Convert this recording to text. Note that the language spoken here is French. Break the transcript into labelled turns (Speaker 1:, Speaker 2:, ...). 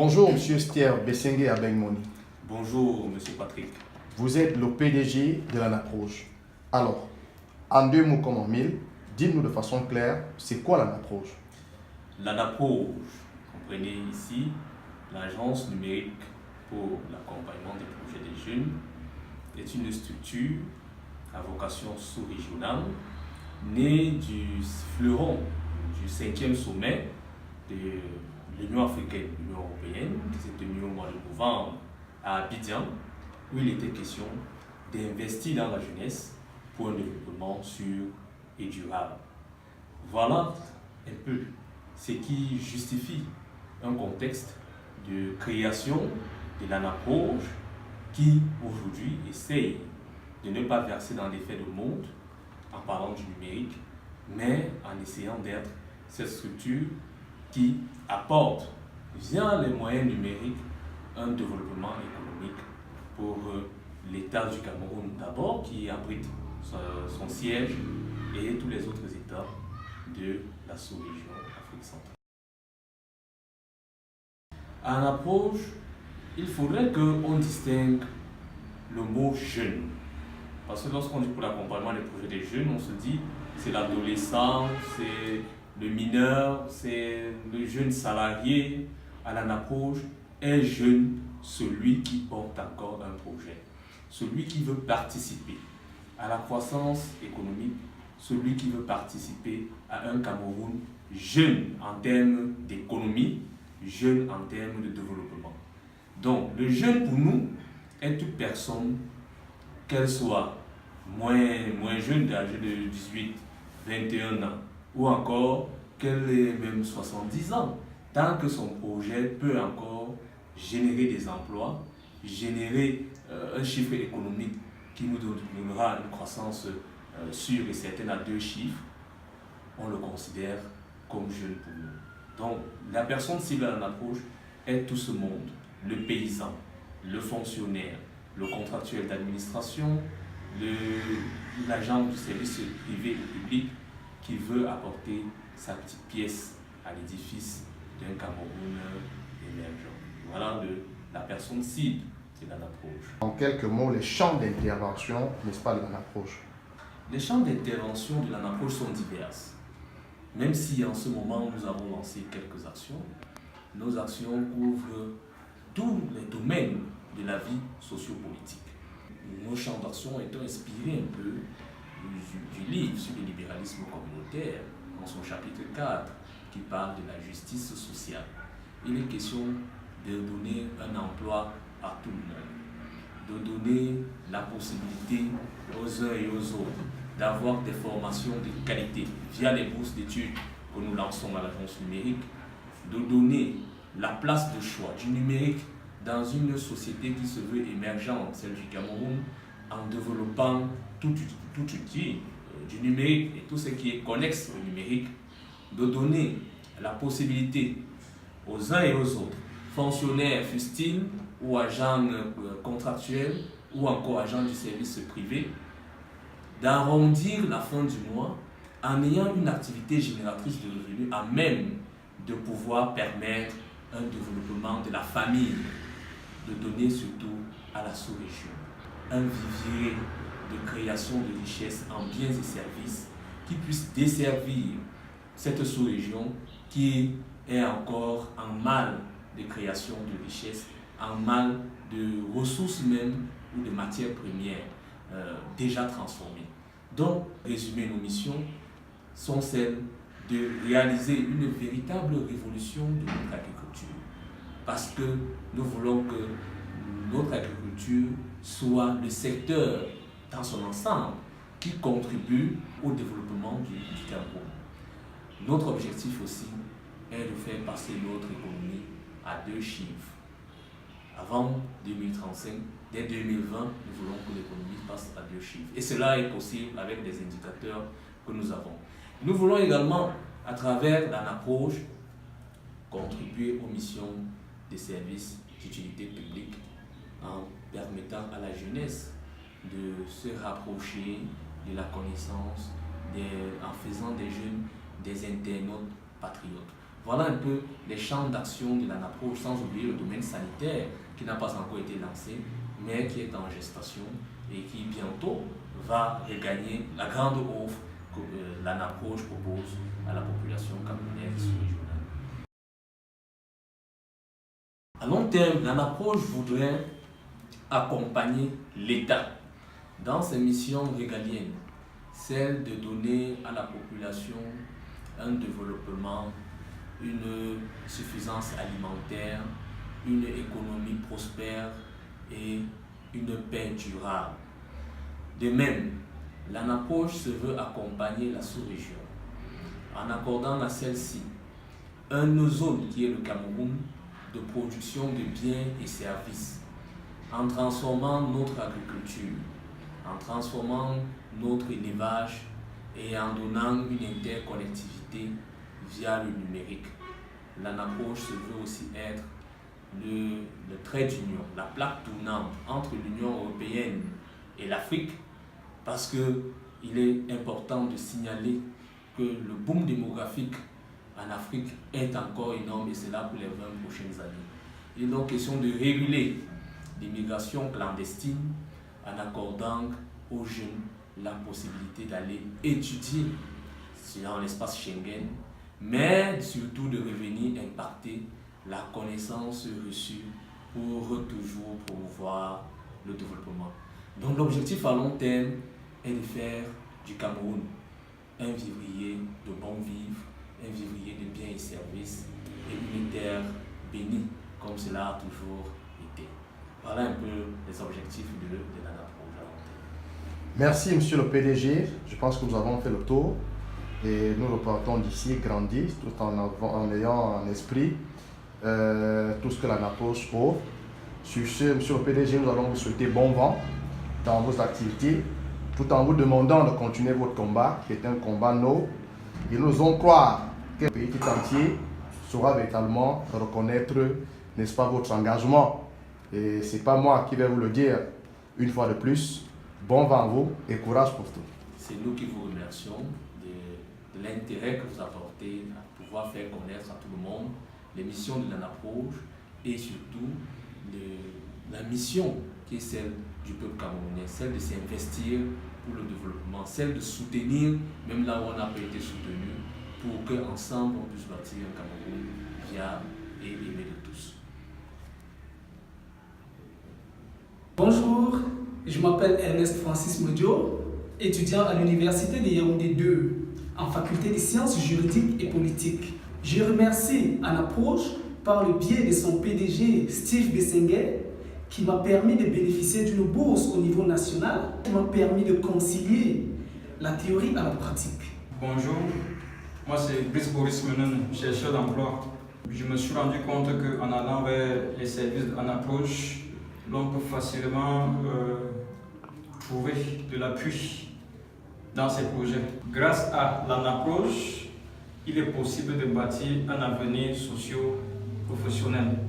Speaker 1: Bonjour, Monsieur Stier Bessengue Abengmoni.
Speaker 2: Bonjour, Monsieur Patrick.
Speaker 1: Vous êtes le PDG de l'ANAPROJ. Alors, en 2 mots comme en 1000, dites-nous de façon claire, c'est quoi l'ANAPROJ?
Speaker 2: L'ANAPROJ, comprenez ici, l'Agence numérique pour l'accompagnement des projets des jeunes, est une structure à vocation sous-régionale, née du fleuron du 5e sommet de l'Union africaine, l'Union européenne, qui s'est tenu au mois de novembre à Abidjan, où il était question d'investir dans la jeunesse pour un développement sûr et durable. Voilà un peu ce qui justifie un contexte de création de l'ANAPROJ qui aujourd'hui essaye de ne pas verser dans l'effet de mode en parlant du numérique, mais en essayant d'être cette structure qui apporte, via les moyens numériques, un développement économique pour l'État du Cameroun d'abord, qui abrite son siège, et tous les autres États de la sous-région Afrique centrale. En approche, il faudrait qu'on distingue le mot jeune. Parce que lorsqu'on dit pour l'accompagnement des projets des jeunes, on se dit c'est l'adolescent, c'est le mineur, c'est le jeune salarié. À l'ANAPROJ est jeune celui qui porte encore un projet, celui qui veut participer à la croissance économique, celui qui veut participer à un Cameroun jeune en termes d'économie, jeune en termes de développement. Donc le jeune pour nous est toute personne, qu'elle soit moins jeune, âgée de 18, 21 ans, ou encore qu'elle ait même 70 ans, tant que son projet peut encore générer des emplois, générer un chiffre économique qui nous donnera une croissance sûre et certaine à 2 chiffres, on le considère comme jeune pour nous. Donc la personne cible à l'ANAPROJ est tout ce monde, le paysan, le fonctionnaire, le contractuel d'administration, l'agent du service privé ou public qui veut apporter sa petite pièce à l'édifice d'un Cameroun émergent. Voilà la personne cible de l'ANAPROJ.
Speaker 1: En quelques mots, les champs d'intervention, n'est-ce pas, de l'ANAPROJ?
Speaker 2: Les champs d'intervention de l'ANAPROJ sont divers. Même si en ce moment nous avons lancé quelques actions, nos actions couvrent tous les domaines de la vie sociopolitique. Nos champs d'action étant inspirés un peu du livre sur le libéralisme communautaire, dans son chapitre 4, qui parle de la justice sociale. Il est question de donner un emploi à tout le monde, de donner la possibilité aux uns et aux autres d'avoir des formations de qualité via les bourses d'études que nous lançons à l'agence numérique, de donner la place de choix du numérique dans une société qui se veut émergente, celle du Cameroun, en développant tout outil du numérique et tout ce qui est connexe au numérique, de donner la possibilité aux uns et aux autres, fonctionnaires fustiles ou agents contractuels ou encore agents du service privé, d'arrondir la fin du mois en ayant une activité génératrice de revenus à même de pouvoir permettre un développement de la famille, de donner surtout à la sous-région un vivier de création de richesses en biens et services qui puisse desservir cette sous-région qui est encore en mal de création de richesses, en mal de ressources même ou de matières premières déjà transformées. Donc, résumé, nos missions sont celles de réaliser une véritable révolution de notre agriculture. Parce que nous voulons que notre agriculture soit le secteur dans son ensemble qui contribue au développement du Cameroun. Notre objectif aussi est de faire passer notre économie à 2 chiffres. Avant 2035, dès 2020, nous voulons que l'économie passe à 2 chiffres. Et cela est possible avec des indicateurs que nous avons. Nous voulons également, à travers l'ANAPROJ, contribuer aux missions des services d'utilité publique en permettant à la jeunesse de se rapprocher de la connaissance, en faisant des jeunes des internautes patriotes. Voilà un peu les champs d'action de l'ANAPROCH, sans oublier le domaine sanitaire qui n'a pas encore été lancé, mais qui est en gestation et qui bientôt va regagner la grande offre que l'ANAPROCH propose à la population camerounaise sous-régionale. À long terme, l'ANAPROCH voudrait accompagner l'État dans ses missions régaliennes, celle de donner à la population un développement, une suffisance alimentaire, une économie prospère et une paix durable. De même, l'ANAPROCH se veut accompagner la sous-région en accordant à celle-ci une zone qui est le Cameroun de production de biens et services, en transformant notre agriculture, en transformant notre élevage et en donnant une interconnectivité via le numérique. L'ANAPROCH se veut aussi être le trait d'union, la plaque tournante entre l'Union européenne et l'Afrique, parce qu'il est important de signaler que le boom démographique en Afrique est encore énorme et c'est là pour les 20 prochaines années. Il est donc question de réguler l'immigration clandestine en accordant aux jeunes la possibilité d'aller étudier dans l'espace Schengen, mais surtout de revenir impacter la connaissance reçue pour toujours promouvoir le développement. Donc l'objectif à long terme est de faire du Cameroun un vivrier de bon vivre, un vivrier de biens et services et une terre bénie comme cela a toujours été. Voilà un peu les objectifs de l'ANAPROCH à long terme.
Speaker 1: Merci, monsieur le PDG. Je pense que nous avons fait le tour et nous repartons d'ici grandis tout en ayant en esprit tout ce que l'ANAPROCH offre. Sur ce, monsieur le PDG, nous allons vous souhaiter bon vent dans vos activités, tout en vous demandant de continuer votre combat, qui est un combat noble. Et nous osons croire que le pays tout entier saura véritablement reconnaître, n'est-ce pas, votre engagement. Et ce n'est pas moi qui vais vous le dire une fois de plus. Bon vent à vous et courage pour tout.
Speaker 2: C'est nous qui vous remercions de l'intérêt que vous apportez à pouvoir faire connaître à tout le monde les missions de l'ANAPROCH et surtout la mission qui est celle du peuple camerounais, celle de s'investir pour le développement, celle de soutenir, même là où on n'a pas été soutenu, pour qu'ensemble on puisse bâtir un Cameroun viable et aimé de tous.
Speaker 3: Bonjour, je m'appelle Ernest Francis Modio, étudiant à l'Université de Yaoundé 2, en faculté des sciences juridiques et politiques. Je remercie ANAPROCH par le biais de son PDG Steve Bessenguet, qui m'a permis de bénéficier d'une bourse au niveau national, qui m'a permis de concilier la théorie à la pratique.
Speaker 4: Bonjour, moi c'est Brice Boris Menon, chercheur d'emploi. Je me suis rendu compte qu'en allant vers les services d'ANAPROCH, l'on peut facilement trouver de l'appui dans ces projets. Grâce à l'ANAPROCH, il est possible de bâtir un avenir socio-professionnel.